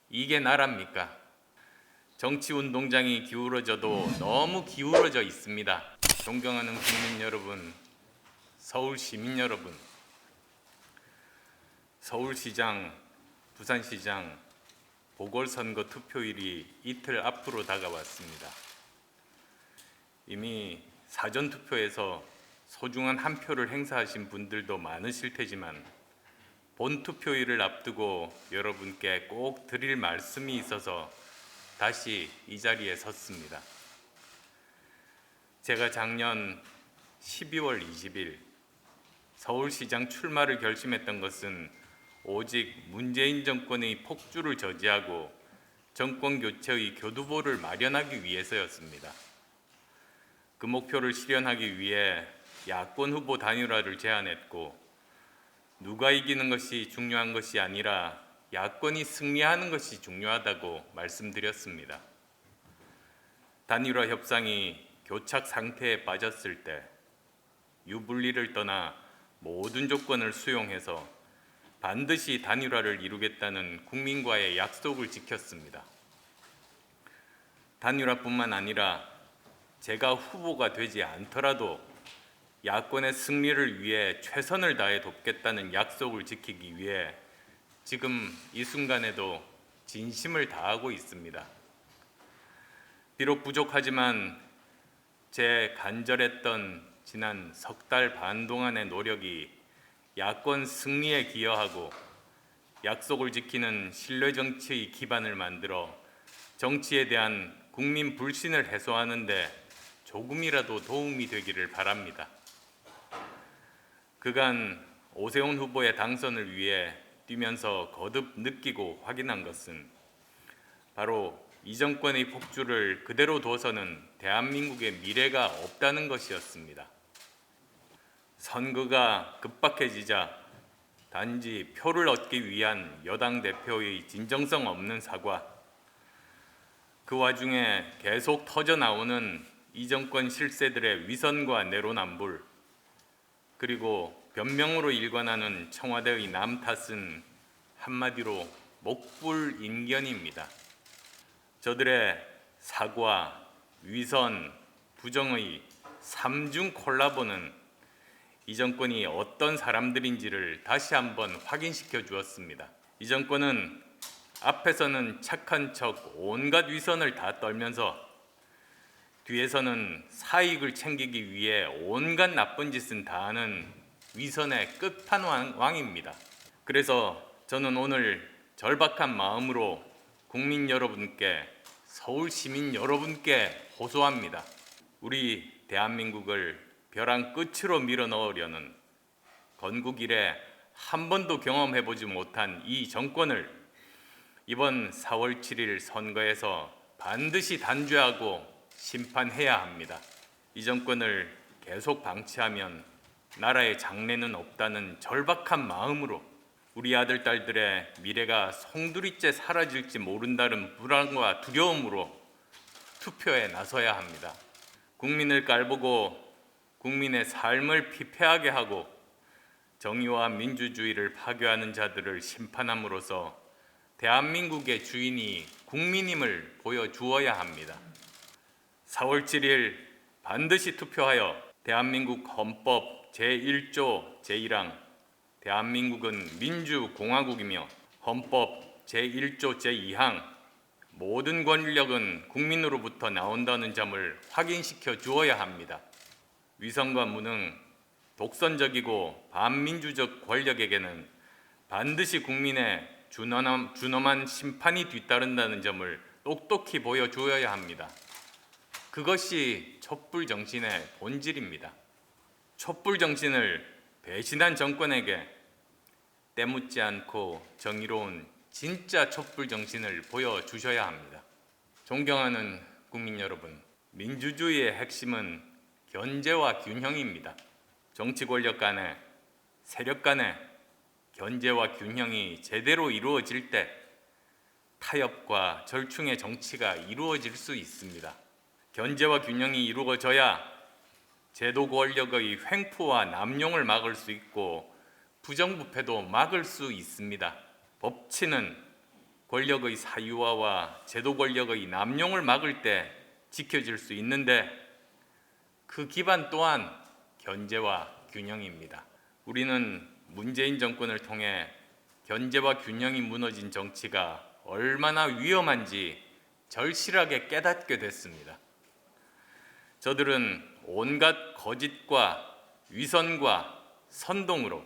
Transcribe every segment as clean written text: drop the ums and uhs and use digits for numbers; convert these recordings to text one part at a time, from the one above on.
이게 나라입니까? 정치운동장이 기울어져도 너무 기울어져 있습니다. 존경하는 국민 여러분, 서울 시민 여러분, 서울시장, 부산시장 보궐선거 투표일이 이틀 앞으로 다가왔습니다. 이미 사전투표에서 소중한 한 표를 행사하신 분들도 많으실 테지만 본투표일을 앞두고 여러분께 꼭 드릴 말씀이 있어서 다시 이 자리에 섰습니다. 제가 작년 12월 20일 서울시장 출마를 결심했던 것은 오직 문재인 정권의 폭주를 저지하고 정권 교체의 교두보를 마련하기 위해서였습니다. 그 목표를 실현하기 위해 야권 후보 단일화를 제안했고, 누가 이기는 것이 중요한 것이 아니라 야권이 승리하는 것이 중요하다고 말씀드렸습니다. 단일화 협상이 교착 상태에 빠졌을 때 유불리를 떠나 모든 조건을 수용해서 반드시 단일화를 이루겠다는 국민과의 약속을 지켰습니다. 단일화뿐만 아니라 제가 후보가 되지 않더라도 야권의 승리를 위해 최선을 다해 돕겠다는 약속을 지키기 위해 지금 이 순간에도 진심을 다하고 있습니다. 비록 부족하지만 제 간절했던 지난 석 달 반 동안의 노력이 야권 승리에 기여하고 약속을 지키는 신뢰 정치의 기반을 만들어 정치에 대한 국민 불신을 해소하는 데 조금이라도 도움이 되기를 바랍니다. 그간 오세훈 후보의 당선을 위해 뛰면서 거듭 느끼고 확인한 것은 바로 이 정권의 폭주를 그대로 둬서는 대한민국의 미래가 없다는 것이었습니다. 선거가 급박해지자 단지 표를 얻기 위한 여당 대표의 진정성 없는 사과, 그 와중에 계속 터져나오는 이 정권 실세들의 위선과 내로남불, 그리고 변명으로 일관하는 청와대의 남 탓은 한마디로 목불인견입니다. 저들의 사과, 위선, 부정의 삼중 콜라보는 이 정권이 어떤 사람들인지를 다시 한번 확인시켜 주었습니다. 이 정권은 앞에서는 착한 척 온갖 위선을 다 떨면서 뒤에서는 사익을 챙기기 위해 온갖 나쁜 짓은 다 하는 위선의 끝판왕입니다. 그래서 저는 오늘 절박한 마음으로 국민 여러분께, 서울 시민 여러분께 호소합니다. 우리 대한민국을 벼랑 끝으로 밀어 넣으려는 건국 이래 한 번도 경험해보지 못한 이 정권을 이번 4월 7일 선거에서 반드시 단죄하고 심판해야 합니다. 이 정권을 계속 방치하면 나라의 장래는 없다는 절박한 마음으로 우리 아들, 딸들의 미래가 송두리째 사라질지 모른다는 불안과 두려움으로 투표에 나서야 합니다. 국민을 깔보고 국민의 삶을 피폐하게 하고 정의와 민주주의를 파괴하는 자들을 심판함으로써 대한민국의 주인이 국민임을 보여주어야 합니다. 4월 7일 반드시 투표하여 대한민국 헌법 제1조 제1항 대한민국은 민주공화국이며 헌법 제1조 제2항 모든 권력은 국민으로부터 나온다는 점을 확인시켜 주어야 합니다. 위선과 무능, 독선적이고 반민주적 권력에게는 반드시 국민의 준엄한 심판이 뒤따른다는 점을 똑똑히 보여주어야 합니다. 그것이 촛불 정신의 본질입니다. 촛불 정신을 배신한 정권에게 때묻지 않고 정의로운 진짜 촛불 정신을 보여주셔야 합니다. 존경하는 국민 여러분, 민주주의의 핵심은 견제와 균형입니다. 정치 권력 간에, 세력 간에 견제와 균형이 제대로 이루어질 때 타협과 절충의 정치가 이루어질 수 있습니다. 견제와 균형이 이루어져야 제도 권력의 횡포와 남용을 막을 수 있고 부정부패도 막을 수 있습니다. 법치는 권력의 사유화와 제도 권력의 남용을 막을 때 지켜질 수 있는데 그 기반 또한 견제와 균형입니다. 우리는 문재인 정권을 통해 견제와 균형이 무너진 정치가 얼마나 위험한지 절실하게 깨닫게 됐습니다. 저들은 온갖 거짓과 위선과 선동으로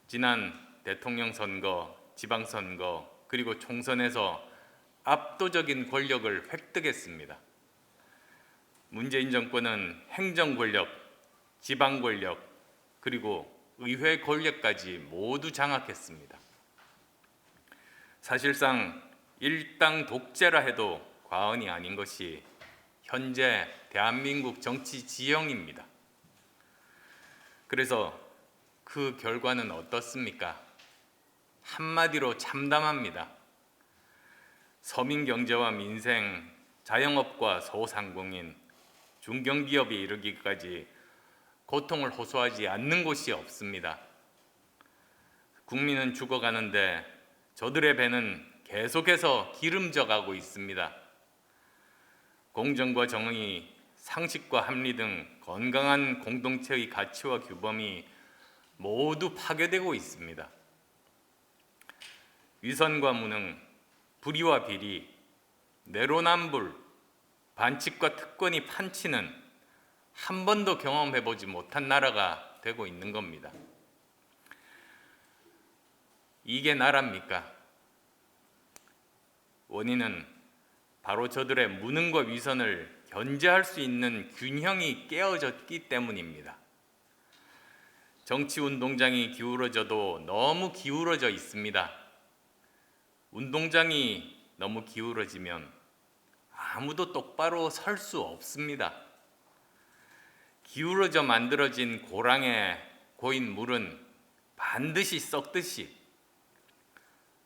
지난 대통령 선거, 지방선거, 그리고 총선에서 압도적인 권력을 획득했습니다. 문재인 정권은 행정 권력, 지방 권력, 그리고 의회 권력까지 모두 장악했습니다. 사실상 일당 독재라 해도 과언이 아닌 것이 현재 대한민국 정치 지형입니다. 그래서 그 결과는 어떻습니까? 한마디로 참담합니다. 서민 경제와 민생, 자영업과 소상공인, 중견기업에 이르기까지 고통을 호소하지 않는 곳이 없습니다. 국민은 죽어가는데 저들의 배는 계속해서 기름져 가고 있습니다. 공정과 정의, 상식과 합리 등 건강한 공동체의 가치와 규범이 모두 파괴되고 있습니다. 위선과 무능, 불의와 비리, 내로남불, 반칙과 특권이 판치는 한 번도 경험해보지 못한 나라가 되고 있는 겁니다. 이게 나라입니까? 원인은 바로 저들의 무능과 위선을 견제할 수 있는 균형이 깨어졌기 때문입니다. 정치 운동장이 기울어져도 너무 기울어져 있습니다. 운동장이 너무 기울어지면 아무도 똑바로 설 수 없습니다. 기울어져 만들어진 고랑에 고인 물은 반드시 썩듯이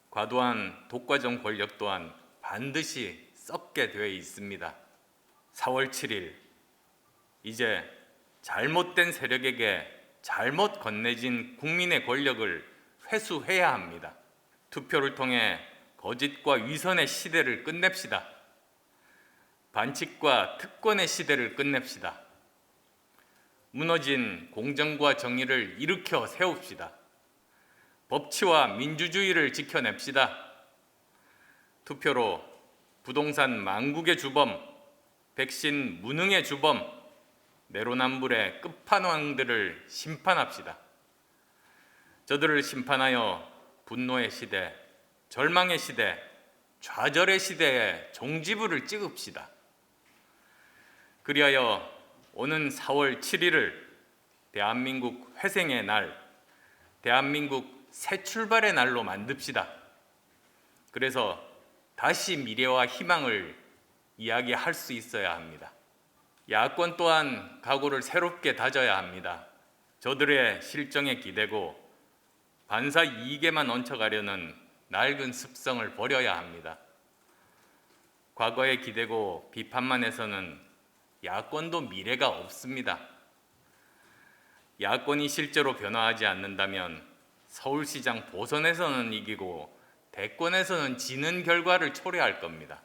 과도한 독과점 권력 또한 반드시 썩게 되어 있습니다. 4월 7일 이제 잘못된 세력에게 잘못 건네진 국민의 권력을 회수해야 합니다. 투표를 통해 거짓과 위선의 시대를 끝냅시다. 반칙과 특권의 시대를 끝냅시다. 무너진 공정과 정의를 일으켜 세웁시다. 법치와 민주주의를 지켜냅시다. 투표로 부동산 망국의 주범, 백신 무능의 주범, 내로남불의 끝판왕들을 심판합시다. 저들을 심판하여 분노의 시대, 절망의 시대, 좌절의 시대에 종지부를 찍읍시다. 그리하여 오는 4월 7일을 대한민국 회생의 날, 대한민국 새 출발의 날로 만듭시다. 그래서 다시 미래와 희망을 이야기할 수 있어야 합니다. 야권 또한 각오를 새롭게 다져야 합니다. 저들의 실정에 기대고 반사 이익에만 얹혀가려는 낡은 습성을 버려야 합니다. 과거에 기대고 비판만 해서는 야권도 미래가 없습니다. 야권이 실제로 변화하지 않는다면 서울시장 보선에서는 이기고 대권에서는 지는 결과를 초래할 겁니다.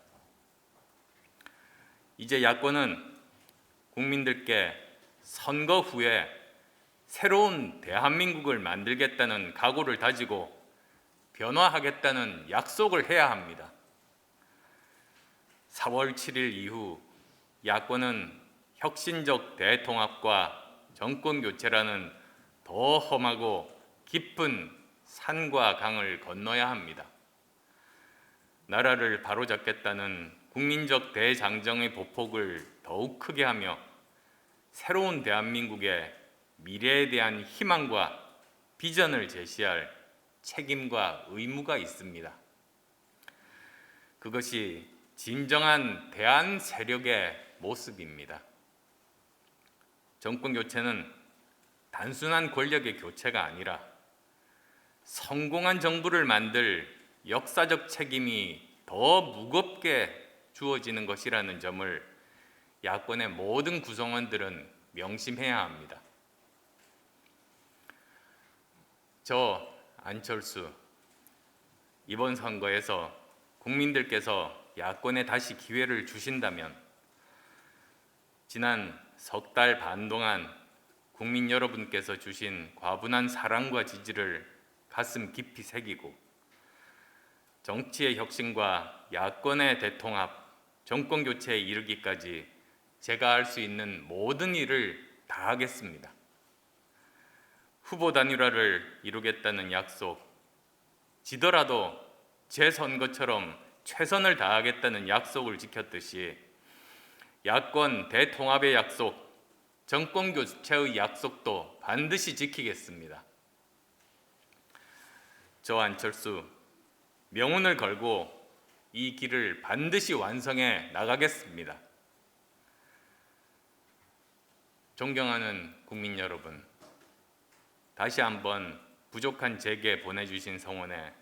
이제 야권은 국민들께 선거 후에 새로운 대한민국을 만들겠다는 각오를 다지고 변화하겠다는 약속을 해야 합니다. 4월 7일 이후 야권은 혁신적 대통합과 정권 교체라는 더 험하고 깊은 산과 강을 건너야 합니다. 나라를 바로잡겠다는 국민적 대장정의 보폭을 더욱 크게 하며 새로운 대한민국의 미래에 대한 희망과 비전을 제시할 책임과 의무가 있습니다. 그것이 진정한 대한 세력의 모습입니다. 정권 교체는 단순한 권력의 교체가 아니라 성공한 정부를 만들 역사적 책임이 더 무겁게 주어지는 것이라는 점을 야권의 모든 구성원들은 명심해야 합니다. 저 안철수 이번 선거에서 국민들께서 야권에 다시 기회를 주신다면 지난 석 달 반 동안 국민 여러분께서 주신 과분한 사랑과 지지를 가슴 깊이 새기고 정치의 혁신과 야권의 대통합, 정권 교체에 이르기까지 제가 할 수 있는 모든 일을 다 하겠습니다. 후보 단일화를 이루겠다는 약속, 지더라도 제 선거처럼 최선을 다하겠다는 약속을 지켰듯이 야권 대통합의 약속, 정권 교체의 약속도 반드시 지키겠습니다. 저 안철수 명운을 걸고 이 길을 반드시 완성해 나가겠습니다. 존경하는 국민 여러분, 다시 한번 부족한 제게 보내주신 성원에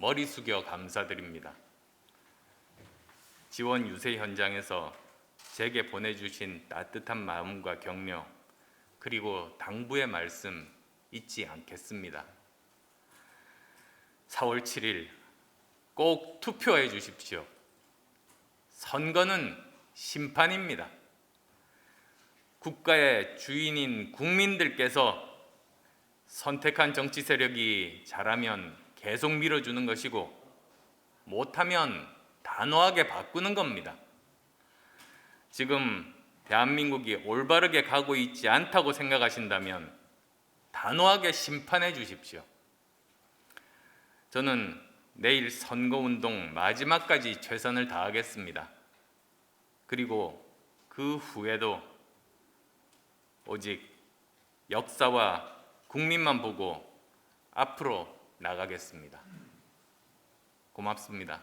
머리 숙여 감사드립니다. 지원 유세 현장에서 제게 보내주신 따뜻한 마음과 격려, 그리고 당부의 말씀 잊지 않겠습니다. 4월 7일 꼭 투표해 주십시오. 선거는 심판입니다. 국가의 주인인 국민들께서 선택한 정치 세력이 잘하면 계속 밀어주는 것이고 못하면 단호하게 바꾸는 겁니다. 지금 대한민국이 올바르게 가고 있지 않다고 생각하신다면 단호하게 심판해 주십시오. 저는 내일 선거운동 마지막까지 최선을 다하겠습니다. 그리고 그 후에도 오직 역사와 국민만 보고 앞으로 나가겠습니다. 고맙습니다.